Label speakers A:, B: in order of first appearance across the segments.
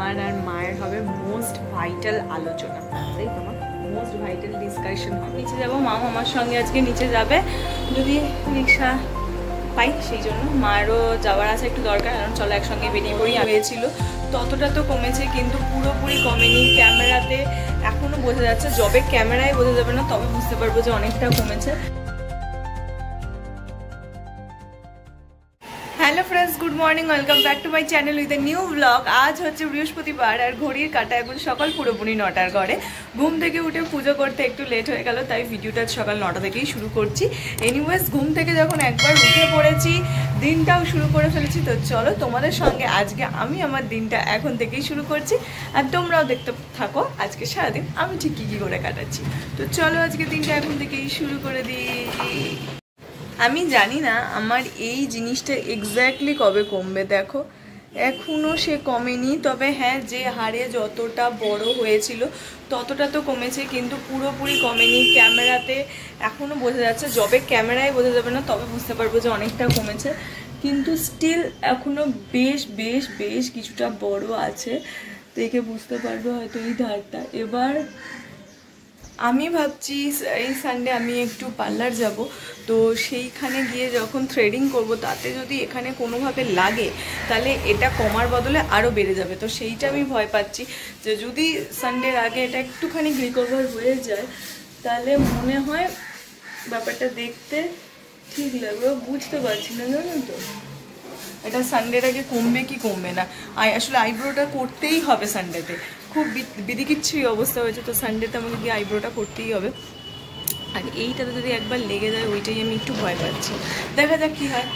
A: আমার আর মায়ের হবে মোস্ট ভাইটাল আলোচনা, তাই তো মা? মোস্ট ভাইটাল ডিসকাশন হবে। নিচে যাবো, মা আমার সঙ্গে আজকে নিচে যাবে যদি রিক্সা পাই, সেই জন্য মায়েরও যাওয়ার আছে একটু দরকার, কারণ চলো একসঙ্গে বেরিয়ে পড়ি। হয়েছিল ততটা তো কমেছে কিন্তু পুরোপুরি কমেনি। ক্যামেরাতে এখনো বোঝা যাচ্ছে, যবে ক্যামেরায় বোঝা যাবে না তবে বুঝতে পারবো যে অনেকটা কমেছে। Hello friends, good morning, welcome back to my channel with a new blog. আজ হচ্ছে বৃহস্পতিবার আর ঘড়ির কাঁটা এখন সকাল পুরোপুরি 9টার ঘরে। ঘুম থেকে উঠে পুজো করতে একটু লেট হয়ে গেল, তাই ভিডিওটা সকাল 9টা থেকেই শুরু করছি। এনিওয়েজ, ঘুম থেকে যখন একবার উঠে পড়েছি, দিনটাও শুরু করে ফেলেছি, তো চলো তোমাদের সঙ্গে আজকে আমি আমার দিনটা এখন থেকেই শুরু করছি, আর তোমরাও দেখতে থাকো আজকে সারাদিন আমি ঠিক কী করে কাটাচ্ছি। তো চলো আজকে দিনটা এখন থেকেই শুরু করে দিই। আমি জানি না আমার এই জিনিসটা এক্স্যাক্টলি কবে কমবে, দেখো এখনও সে কমেনি। তবে হ্যাঁ, যে হারে যতটা বড় হয়েছিল ততটা তো কমেছে কিন্তু পুরোপুরি কমেনি। ক্যামেরাতে এখনও বোঝা যাচ্ছে, যবে ক্যামেরায় বোঝা যাবে না তবে বুঝতে পারবো যে অনেকটা কমেছে, কিন্তু স্টিল এখনও বেশ বেশ বেশ কিছুটা বড় আছে, দেখে বুঝতে পারবো হয়তো এই ধারটা। এবার আমি ভাবছি এই সানডে আমি একটু পার্লার যাব, তো সেইখানে গিয়ে যখন থ্রেডিং করব তাতে যদি এখানে কোনোভাবে লাগে তাহলে এটা কমার বদলে আরও বেড়ে যাবে। তো সেইটা আমি ভয় পাচ্ছি যে যদি সানডের আগে এটা একটুখানি রিকভার হয়ে যায় তাহলে মনে হয় ব্যাপারটা দেখতে ঠিক লাগবে। বুঝতে পারছি না, জানো তো এটা সানডের আগে কমবে কি কমবে না। আসলে আইব্রোটা করতেই হবে সানডেতে, খুব বিদিকিচ্ছিরি অবস্থা হয়েছে, তো সানডেতে আমাকে গিয়ে আইব্রোটা করতেই হবে। আর এইটাতে যদি একবার লেগে যায় ওইটাই আমি একটু ভয় পাচ্ছি, দেখা যাক কী হয়।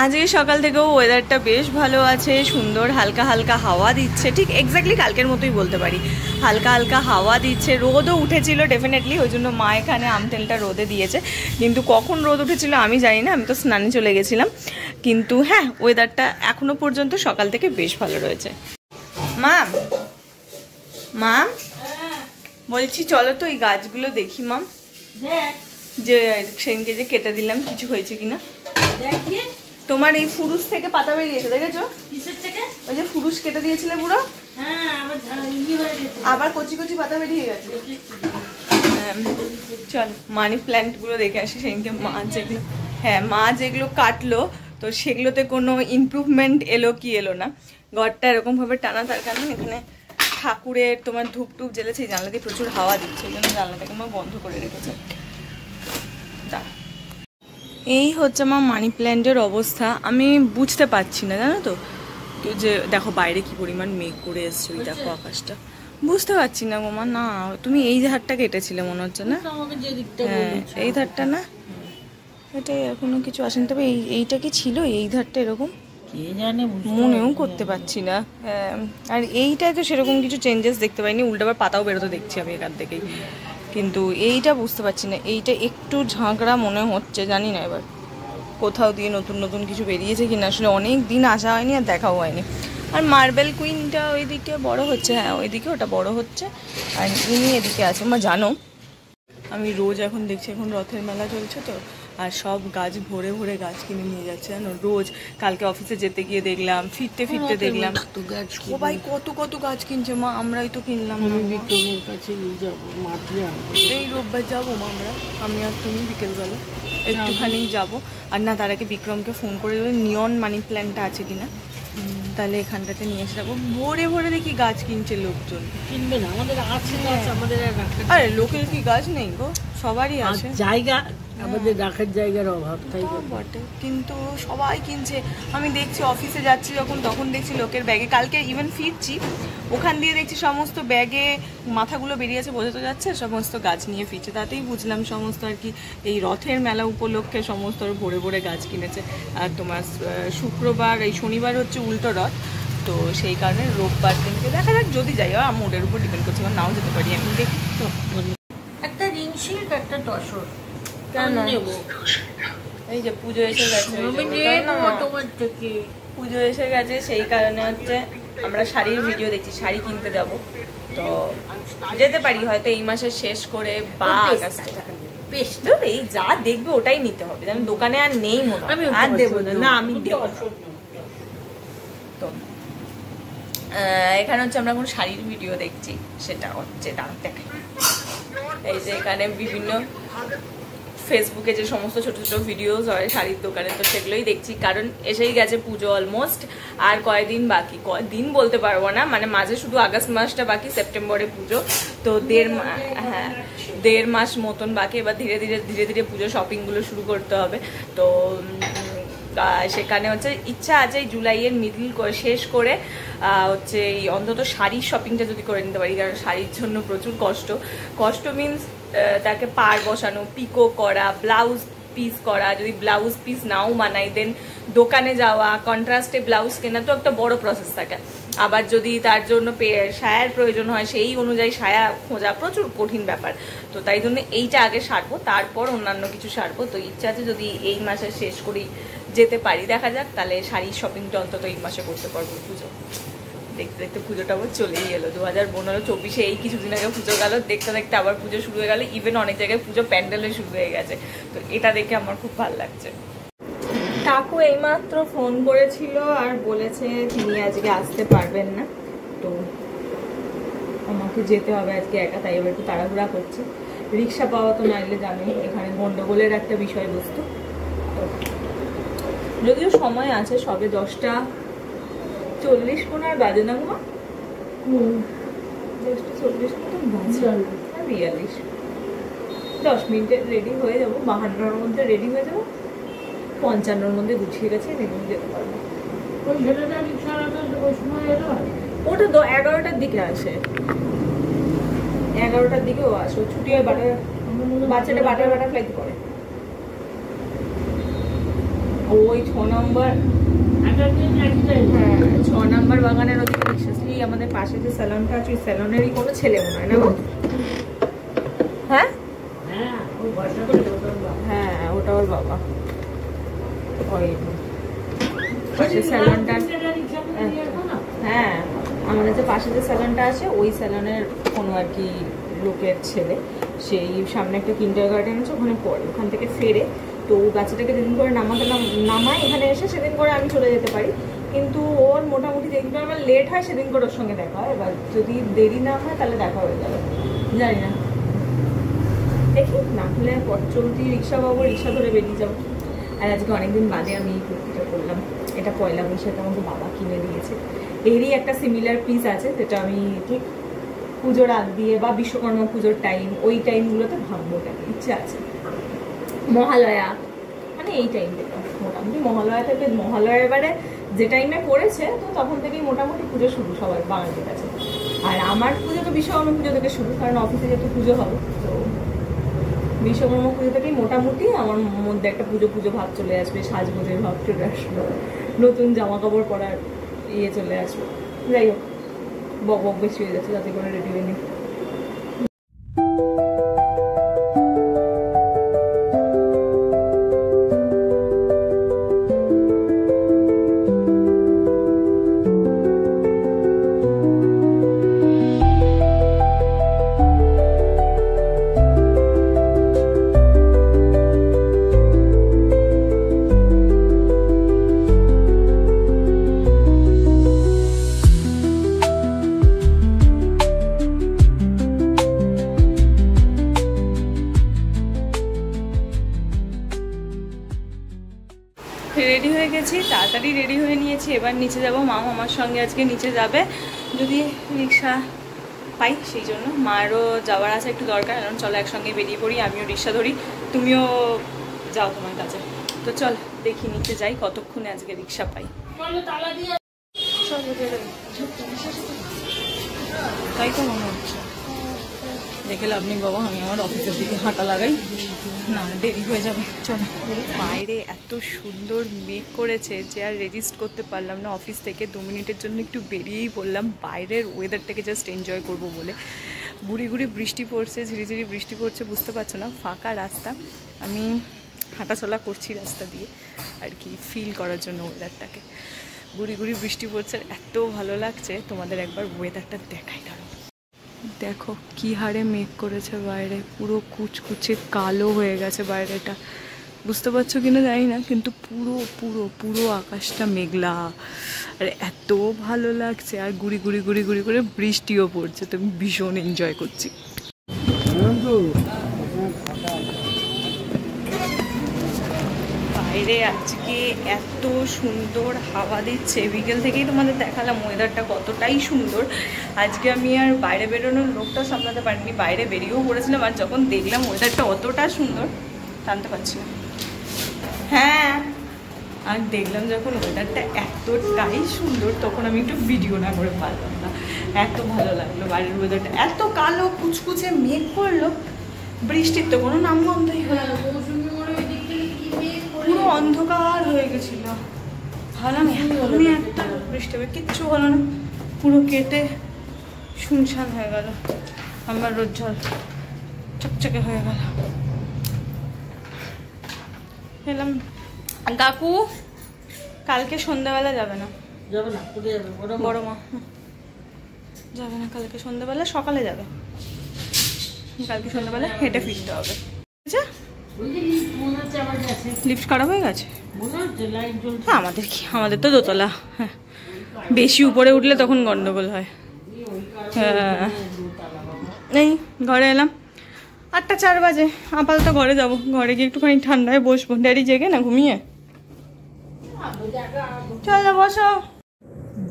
A: আজকে সকাল থেকেও ওয়েদারটা বেশ ভালো আছে, সুন্দর হালকা হালকা হাওয়া দিচ্ছে, ঠিক এক্স্যাক্টলি কালকের মতোই বলতে পারি। হালকা হালকা হাওয়া দিচ্ছে, রোদও উঠেছিল ডেফিনেটলি, ওই জন্য মা এখানে আমতেলটা রোদে দিয়েছে, কিন্তু কখন রোদ উঠেছিল আমি জানি না, আমি তো স্নানে চলে গেছিলাম। কিন্তু হ্যাঁ, ওয়েদারটা এখনো পর্যন্ত সকাল থেকে বেশ ভালো রয়েছে। মাম মাম বলছি চলো তো এই গাছগুলো দেখি মাম, যে সেদিনকে যে কেটে দিলাম কিছু হয়েছে কিনা। তোমার এই ফুরুস থেকে পাতা বেরিয়েছে, দেখেছো? ওই যে ফুরুস কেটে দিয়েছিলে পুরো, আবার কচি কচি পাতা বেরিয়ে গেছে। চল মানি প্ল্যান্ট গুলো দেখে আসি। সেদিনকে মা যেগুলো, হ্যাঁ মা যেগুলো কাটলো তো সেগুলোতে কোনো ইমপ্রুভমেন্ট এলো কি এলো না। ঘরটা এরকম ভাবে টানা, তার কারণ এখানে ঠাকুরের তোমার ধূপ টুপ জ্বেলেছে, এই জানলা দিয়ে প্রচুর হাওয়া দিচ্ছে, এই জন্য জানলাটাকে মা বন্ধ করে রেখেছে। এই হচ্ছে আমার মানি প্ল্যান্টের অবস্থা। আমি বুঝতে পারছি না, জানো তো, যে দেখো বাইরে কি পরিমাণ মেঘ করে এসছে, ওই দেখো আকাশটা, বুঝতে পারছি না গোমা। না তুমি এই ধারটা কেটেছিলে মনে হচ্ছে না? হ্যাঁ এই ধারটা না, এটাই এখনো কিছু আসেনি। তবে এইটা কি ছিল এই ধারটা এরকম, মনেও করতে পারছি না। আর এইটায় তো সেরকম কিছু চেঞ্জেস দেখতে পাইনি, উল্টাবার পাতাও বেরোতে দেখছি আমি এখান থেকেই, কিন্তু এইটা বুঝতে পারছি না। এইটা একটু ঝাঁকড়া মনে হচ্ছে, জানি না এবার কোথাও দিয়ে নতুন নতুন কিছু বেরিয়েছে কিনা। আসলে অনেক দিন আসা হয়নি আর দেখাও হয়নি। আর মার্বেল কুইনটা ওইদিকে বড় হচ্ছে, হ্যাঁ ওইদিকে ওটা বড় হচ্ছে, আর ইনি এদিকে আছে। মা জানো আমি রোজ এখন দেখছি, এখন রথের মেলা চলছে তো, আর সব গাছ ভরে ভরে গাছ কিনে নিয়ে যাচ্ছে জানো রোজ। কালকে অফিসে যেতে গিয়ে দেখলাম, ফিরতে ফিরতে দেখলাম সবাই কত কত গাছ কিনছে। মা আমরাই তো কিনলাম না, বিক্রমের কাছে এই রোববার যাবো মা আমরা, আমি আর তুমি বিকেলবেলা একটুখানি যাবো। আর না তার আগে বিক্রমকে ফোন করে দেবে নিয়ন মানি প্ল্যান্টটা আছে কিনা, তাহলে এখানটাতে নিয়ে এসে যাবো। ভরে ভরে দেখি গাছ কিনছে লোকজন। কিনবে না, আমাদের আছে গাছ, আমাদের আরে লোকের কি গাছ নেই গো, সবারই আছে জায়গা, আমাদের রাখার জায়গার অভাব, তাই বটে, কিন্তু সবাই কিনছে। আমি দেখছি অফিসে যাচ্ছি যখন, তখন দেখছি লোকের ব্যাগে, কালকে ইভেন ফিরছি ওখান দিয়ে দেখছি সমস্ত ব্যাগে মাথাগুলো বেরিয়েছে, বোঝা তো যাচ্ছে সমস্ত গাছ নিয়ে ফিরছে। তাতেই বুঝলাম সমস্ত আর কি এই রথের মেলা উপলক্ষে সমস্ত ভরে ভরে গাছ কিনেছে। আর তোমার শুক্রবার এই শনিবার হচ্ছে উল্টো রথ, তো সেই কারণে রোববার দিনকে দেখা যাক, যদি যাই আর মুডের উপর ডিপেন্ড করছে, নাও যেতে পারি আমি। দেখি তো একটা রিং শিল্ড একটা টসর কেন নেবো, এই যে পুজো এসে গেছে, পুজো এসে গেছে, সেই কারণে হচ্ছে আমরা শাড়ির ভিডিও দেখছি, শাড়ি কিনতে যাব। তো যেতে পারি হয়তো এই মাসের শেষ করে বা আগস্টে। এই যা দেখবে ওটাই নিতে হবে, যেন দোকানে আর নেই মনে হয়, আর দেবো না, আমি দেবো। তো এখানে হচ্ছে আমরা এখন শাড়ির ভিডিও দেখছি, সেটা হচ্ছে দেখে এই যে এখানে বিভিন্ন ফেসবুকে যে সমস্ত ছোট ছোট ভিডিওস হয় শাড়ির দোকানে, তো সেগুলোই দেখছি। কারণ এসেই গেছে পুজো অলমোস্ট, আর কয়দিন বাকি, কয়দিন বলতে পারবো না, মানে মাঝে শুধু আগস্ট মাসটা বাকি, সেপ্টেম্বরে পুজো, তো 1.5 মাস মতন বাকি। এবার ধীরে ধীরে পুজো শপিংগুলো শুরু করতে হবে। তো সেখানে হচ্ছে ইচ্ছা আছে জুলাইয়ের মিডল শেষ করে হচ্ছে এই অন্তত শাড়ির শপিংটা যদি করে নিতে পারি, কারণ শাড়ির জন্য প্রচুর কষ্ট মিনস তাকে পার বসানো, পিকো করা, ব্লাউজ পিস করা, যদি ব্লাউজ পিস নাও বানাই দেন দোকানে যাওয়া, কন্ট্রাস্টে ব্লাউজ কেনা তো একটা বড় প্রসেস থাকে। আবার যদি তার জন্য সায়ার প্রয়োজন হয় সেই অনুযায়ী সায়া খোঁজা প্রচুর কঠিন ব্যাপার। তো তাই জন্য এইটা আগে সারবো, তারপর অন্যান্য কিছু সারবো। তো ইচ্ছা আছে যদি এই মাসে শেষ করেই যেতে পারি, দেখা যাক, তাহলে শাড়ির শপিংটা অন্তত এই মাসে করতে পারবো। পুজো দেখতে দেখতে পুজোটা আবার চলেই এলো। 2015-24 এই কিছুদিন আগে পুজো গেল, দেখতে দেখতে আবার পুজো শুরু হয়ে গেল। ইভেন অনেক জায়গায় পুজো প্যান্ডেলে শুরু হয়ে গেছে। তো এটা দেখে আমার খুব ভালো লাগছে। কাকু এইমাত্র ফোন করেছিল আর বলেছে তিনি আজকে আসতে পারবেন না, তো আমাকে যেতে হবে আজকে একা, তাই এবার একটু তাড়াহুড়া করছে। রিক্সা পাওয়া তো নাইলে জানেন এখানে গন্ডগোলের একটা বিষয়বস্তু। তো যদিও সময় আছে, সবে 10:40 আর বাজে না গো, 10:40 মতন বাজে, 42 10 মিনিটে রেডি হয়ে যাবো, 52-র মধ্যে রেডি হয়ে যাবো, 55-র মধ্যে গুছিয়ে গেছে, যেতে পারবো। ওটা 11টার দিকে আসে, 11টার দিকেও আসে, ছুটি হয় বাচ্চাটা বাটা ফ্লাইট করে। ওই 6 নম্বর, হ্যাঁ 6 নম্বর বাগানের ওদিকে রিক্সাসলি আমাদের পাশে যে স্যালনটা আছে, ওই স্যালনেরই কোনো ছেলে মনে হয় না গো। হ্যাঁ হ্যাঁ ওটা ওর বাবা। ওই পাশে স্যালনটা, হ্যাঁ আমাদের যে পাশে যে স্যালনটা আছে ওই স্যালনের কোনো আর কি লোকের ছেলে, সেই সামনে একটা কিন্ডারগার্টেন আছে, ওখানে পড়ে, ওখান থেকে ফেরে। তো বাচ্চাটাকে যেদিন করে নামায় এখানে এসে সেদিন করে আমি চলে যেতে পারি, কিন্তু ওর মোটামুটি যেদিন করে আমার লেট হয় সেদিন করে ওর সঙ্গে দেখা হয়। এবার যদি দেরি না হয় তাহলে দেখা হয়ে যাবে, জানি না, দেখি না হলে পথ চলতি রিক্সা পাবো, রিক্সা ধরে বেরিয়ে যাবো। আর আজকে অনেকদিন বাদে আমি এই কুর্তিটা করলাম, এটা পয়লা বৈশাখে আমাকে বাবা কিনে দিয়েছে। এরই একটা সিমিলার পিস আছে যেটা আমি ঠিক পুজোর আগ দিয়ে বা বিশ্বকর্মা পুজোর টাইম, ওই টাইমগুলোতে ভাববো, ওটাকে ইচ্ছা আছে। মহালয়া মানে এই টাইম থেকে মোটামুটি, মহালয়া থেকে, মহালয়া এবারে যে টাইমে পড়েছে তো তখন থেকেই মোটামুটি পুজো শুরু সবার বাঙালির কাছে। আর আমার পুজো তো বিশ্বকর্মা পুজো থেকে শুরু, কারণ অফিসে যেহেতু পুজো হবে, তো বিশ্বকর্মা পুজো থেকেই মোটামুটি আমার মধ্যে একটা পুজো ভাব চলে আসবে, সাজগোজের ভাব চলে আসবে, নতুন জামা কাপড় পরার চলে আসবে। যাই হোক, বক বেশি হয়ে যাচ্ছে, যাতে করে রেডি হয়ে নিই। রেডি হয়ে গেছি, তাড়াতাড়ি রেডি হয়ে নিয়েছি। এবার নিচে যাব, মা আমার সঙ্গে আজকে নিচে যাবে যদি রিক্সা পাই, সেই জন্য মারও যাওয়ার আছে একটু দরকার। কারণ চলো একসঙ্গে বেরিয়ে পড়ি, আমিও রিক্সা ধরি, তুমিও যাও তোমার কাছে। তো চল দেখি নিচে যাই কতক্ষণে আজকে রিক্সা পাই। তাই তো মনে হচ্ছে, দেখে লাভ নেই বাবা, আমি আমার অফিসের দিকে হাঁটা লাগাই, না দেরি হয়ে যাবে। চলো, বাইরে এত সুন্দর মেঘ করেছে যে আর রেজিস্ট করতে পারলাম না। অফিস থেকে 2 মিনিটের জন্য একটু বেরিয়েই পড়লাম বাইরের ওয়েদারটাকে জাস্ট এনজয় করব বলে। গুড়ি গুড়ি বৃষ্টি পড়ছে, ঝিরিঝিরি বৃষ্টি পড়ছে, বুঝতে পারছো না, ফাঁকা রাস্তা, আমি হাঁটাচলা করছি রাস্তা দিয়ে আর কি, ফিল করার জন্য ওয়েদারটাকে। গুড়ি গুড়ি বৃষ্টি পড়ছে, এত ভালো লাগছে। তোমাদের একবার ওয়েদারটা দেখাই, দাঁড়ো, দেখো কি হারে মেঘ করেছে বাইরে, পুরো কুচকুচে কালো হয়ে গেছে বাইরেটা, বুঝতে পারছো কিনা জানি না, কিন্তু পুরো পুরো পুরো আকাশটা মেঘলা, আর এত ভালো লাগছে। আর গুড়ি গুড়ি গুড়ি গুড়ি করে বৃষ্টিও পড়ছে, তো আমি ভীষণ এনজয় করছি। বাইরে আজকে এত সুন্দর হাওয়া দিচ্ছে, বিকেল থেকেই তোমাদের দেখালাম ওয়েদারটা কতটাই সুন্দর। আজকে আমি আর বাইরে বেরোনোর লোকটা সামলাতে পারিনি, বাইরে বেরিয়েও পড়েছিলাম, আর যখন দেখলাম ওয়েদারটা অতটা সুন্দর টানতে পারছি না। হ্যাঁ, আর দেখলাম যখন ওয়েদারটা এতটাই সুন্দর, তখন আমি একটু ভিডিও না করে পারলাম না, এত ভালো লাগলো বাইরের ওয়েদারটা। এত কালো কুচকুচে মেঘ করলো, বৃষ্টির তো কোনো নামগন্ধই হলো না, পুরো অন্ধকার হয়ে গেছিল। ভালো না, এখনই একটা বৃষ্টি হবে, কিচ্ছু হলো না, পুরো কেটে শুনশান হয়ে গেল, আমার রোদ জল চকচকে হয়ে গেল। এলাম। কাকু কালকে সন্ধ্যাবেলা যাবে না?
B: যাবে না, কোথায় যাবে?
A: বড় মা যাবে না কালকে সন্ধ্যাবেলা, সকালে যাবে। কালকে সন্ধ্যাবেলা হেঁটে ফিরতে হবে। আচ্ছা, লিফট খারাপ হয়ে গেছে? হ্যাঁ, আমাদের কি, আমাদের তো দোতলা। হ্যাঁ, বেশি উপরে উঠলে তখন গন্ডগোল হয়। হ্যাঁ, এই ঘরে এলাম, 8:04 বাজে। আপাতত ঘরে যাবো, ঘরে গিয়ে একটুখানি ঠান্ডায় বসবো। ড্যাডি জেগে না ঘুমিয়ে? চলো বসো।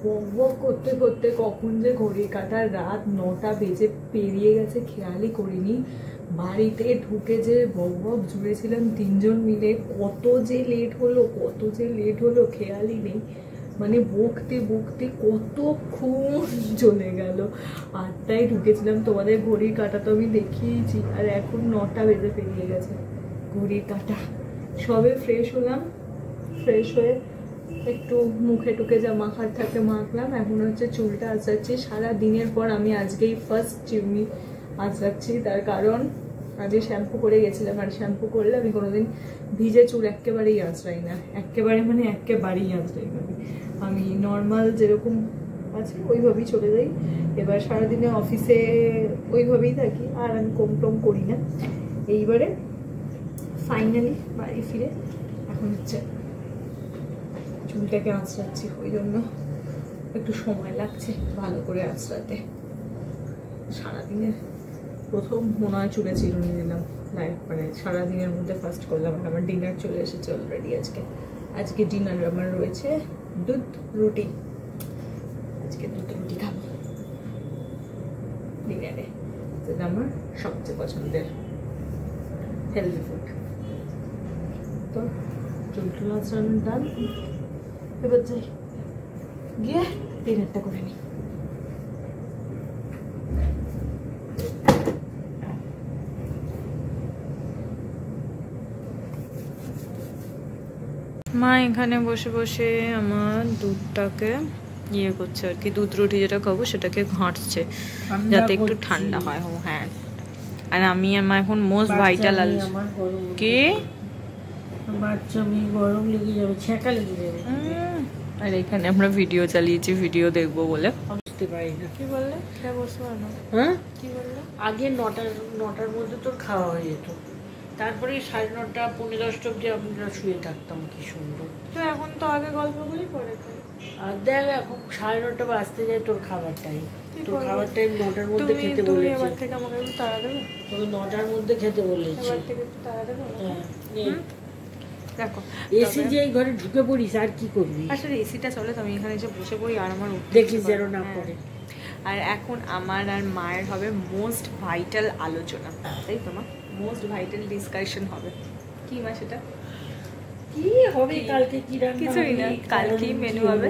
A: বক বক করতে করতে কখন যে ঘড়ির কাঁটার রাত 9টা বেজে পেরিয়ে গেছে খেয়ালই করিনি। বাড়িতে ঢুকে যে বক বক জুড়েছিলাম 3 জন মিলে, কত যে লেট হলো খেয়ালই নেই। মানে বকতে বকতে কতক্ষণ চলে গেল। 8টায় ঢুকেছিলাম, তোমাদের ঘড়ির কাঁটা তো আমি দেখিয়েছি, আর এখন 9টা বেজে পেরিয়ে গেছে ঘড়ির কাঁটা। সবে ফ্রেশ হলাম, ফ্রেশ হয়ে একটু মুখে টুকে যা মাখার থাকে মাখলাম। এখন হচ্ছে চুলটা আঁচড়াচ্ছি। সারা দিনের পর আমি আজকেই ফার্স্ট চিমনি আঁচড়াচ্ছি, তার কারণ আজকে শ্যাম্পু করে গেছিলাম, আর শ্যাম্পু করলে আমি কোনোদিন ভিজে চুল একেবারেই আঁচড়াই না, একেবারেই আঁচড়াই না। আমি নর্মাল যেরকম আছে ওইভাবেই চলে যাই। এবার সারাদিনে অফিসে ওইভাবেই থাকি, আর আমি কম টম করি না। এইবারে ফাইনালি বাড়ি ফিরে এখন হচ্ছে চুলটাকে আঁচড়াচ্ছি, ওই জন্য একটু সময় লাগছে ভালো করে আঁচড়াতে। সারাদিনের প্রথম মনে হয় চুলে চিরুনি দিলাম, মানে সারাদিনের মধ্যে ফার্স্ট করলাম। আমার ডিনার চলে এসেছে অলরেডি। আজকে ডিনার আমার রয়েছে দুধ রুটি। আজকে দুধ রুটি খাবো ডিনারে, যেটা আমার সবচেয়ে পছন্দের হেলদি ফুড। তো চুল টুল আঁচড়ানোর ডাল, এবার যাই গিয়ে ডিনারটা করে নিই। মা এখানে বসে বসে আমার দুধটাকে ইয়ে করছে আর কি, দুধ রুটি যেটা খাবো সেটাকে ঘাঁটছে যাতে একটু ঠান্ডা হয়। হ্যাঁ, আর আমি আমার এখন মোস্ট ভাইটাল কি
B: বাচ্চা মেয়ে গরম লেগে যাবে, ছ্যাঁকা লেগে যাবে।
A: আর এখানে আমরা ভিডিও চালিয়েছি, ভিডিও দেখবো বলে।
B: বুঝতে পারি না
A: কি বললে? খেয়ে বসতে পারো না?
B: হ্যাঁ,
A: কি বললে?
B: আগে 9টার মধ্যে তোর খাওয়া হয়ে যেত, তারপরে 9:30 10:30 অব্দি আমরা শুয়ে থাকতাম, কি সুন্দর।
A: তো এখন তো আগে গল্পগুলি পরে খাই।
B: আর দেখ এখন 9:30 বাজতে যায় তোর খাবার টাইম। তোর খাবার টাইম 9টার মধ্যে খেতে বলেছে।
A: এবার থেকে আমাকে একটু তাড়া দেবে?
B: তোকে 9টার মধ্যে খেতে বলেছে।
A: এবার থেকে একটু তাড়া দেবে?
B: হ্যাঁ,
A: দেখো
B: এসি যে ঘরে ঢুকে পড়িস, আর কি করবি?
A: আসলে এসিটা চলে তো আমি এখানে এসে বসে পড়ি, আর আমার
B: দেখিস যেন না পড়ে।
A: আর এখন আমার আর মায়ের হবে মোস্ট ভাইটাল আলোচনা, তাই তো মা? মোস্ট ভাইটাল ডিসকাশন হবে। কি মা সেটা?
B: কি হবে কালকে? কি রান্না?
A: কিছুই না, কালকেই মেনু হবে,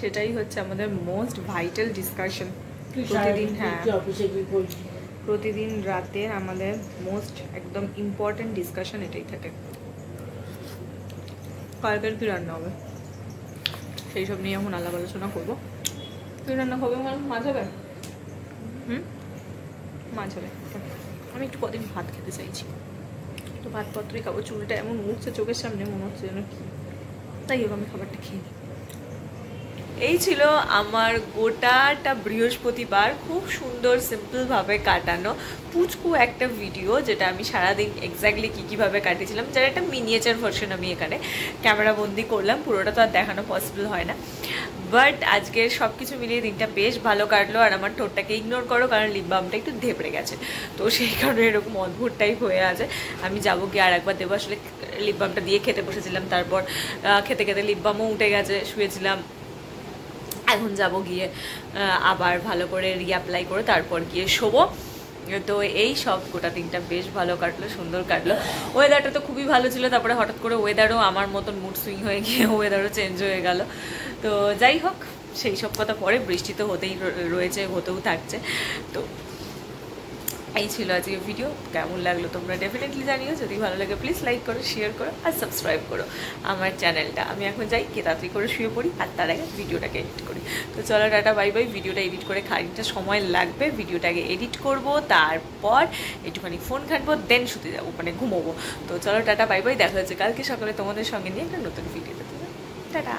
A: সেটাই হচ্ছে আমাদের মোস্ট ভাইটাল ডিসকাশন প্রতিদিন। হ্যাঁ,
B: অফিসে কি করছিস?
A: প্রতিদিন রাতে আমাদের মোস্ট একদম ইম্পর্টেন্ট ডিসকাশন এটাই থাকে, কালকের কি রান্না হবে সেই সব নিয়ে এখন আলাপ আলোচনা করবো। তুই রান্না হবে? মাছ হবে? মাছ হবে। আমি একটু কদিন ভাত খেতে চাইছি, তো ভাতপত্রই খাবো। চুলটা এমন উঠছে চোখের সামনে, মনে হচ্ছে যেন কি, তাই হোক আমি খাবারটা খেয়ে নিই। এই ছিল আমার গোটাটা বৃহস্পতিবার খুব সুন্দর সিম্পলভাবে কাটানো পুচকু একটা ভিডিও, যেটা আমি সারাদিন এক্স্যাক্টলি কীভাবে কাটিয়েছিলাম, যার একটা মিনিয়েচার ভার্সন আমি এখানে ক্যামেরা বন্দি করলাম। পুরোটা তো আর দেখানো পসিবল হয় না, বাট আজকের সব কিছু মিলিয়ে দিনটা বেশ ভালো কাটলো। আর আমার ঠোঁটটাকে ইগনোর করো, কারণ লিপ বামটা একটু ধেপড়ে গেছে, তো সেই কারণে এরকম অদ্ভুত টাইপ হয়ে আছে। আমি যাবো গিয়ে আর একবার দেবো। আসলে লিপ বামটা দিয়ে খেতে বসেছিলাম, তারপর খেতে খেতে লিপ বামও উঠে গেছে, শুয়েছিলাম। এখন যাব গিয়ে আবার ভালো করে রিঅ্যাপ্লাই করে তারপর গিয়ে শোবো। তো এই সব গোটা দিনটা বেশ ভালো কাটলো, সুন্দর কাটলো। ওয়েদারটা তো খুবই ভালো ছিল, তারপরে হঠাৎ করে ওয়েদারও আমার মতন মুড সুইং হয়ে গিয়ে ওয়েদারও চেঞ্জ হয়ে গেল। তো যাই হোক, সেই সব কথা পরে, বৃষ্টি তো হতেই রয়েছে, হতেও থাকছে। তো এই ছিল আজকে ভিডিও। কেমন লাগলো তোমরা ডেফিনেটলি জানিও। যদি ভালো লাগে প্লিজ লাইক করো, শেয়ার করো আর সাবস্ক্রাইব করো আমার চ্যানেলটা। আমি এখন যাই, কে তাড়াতাড়ি করে শুয়ে পড়ি, আর তার আগে ভিডিওটাকে এডিট করি। তো চলো টাটা বাই বাই। ভিডিওটা এডিট করে খানিকটা সময় লাগবে, ভিডিওটাকে এডিট করব, তারপর একটুখানি ফোন ঘাঁটবো, দেন শুতে যাবো, মানে ঘুমোবো। তো চলো টাটা বাই বাই, দেখা হচ্ছে কালকে সকালে তোমাদের সঙ্গে নিয়ে একটা নতুন ভিডিওতে। টাটা।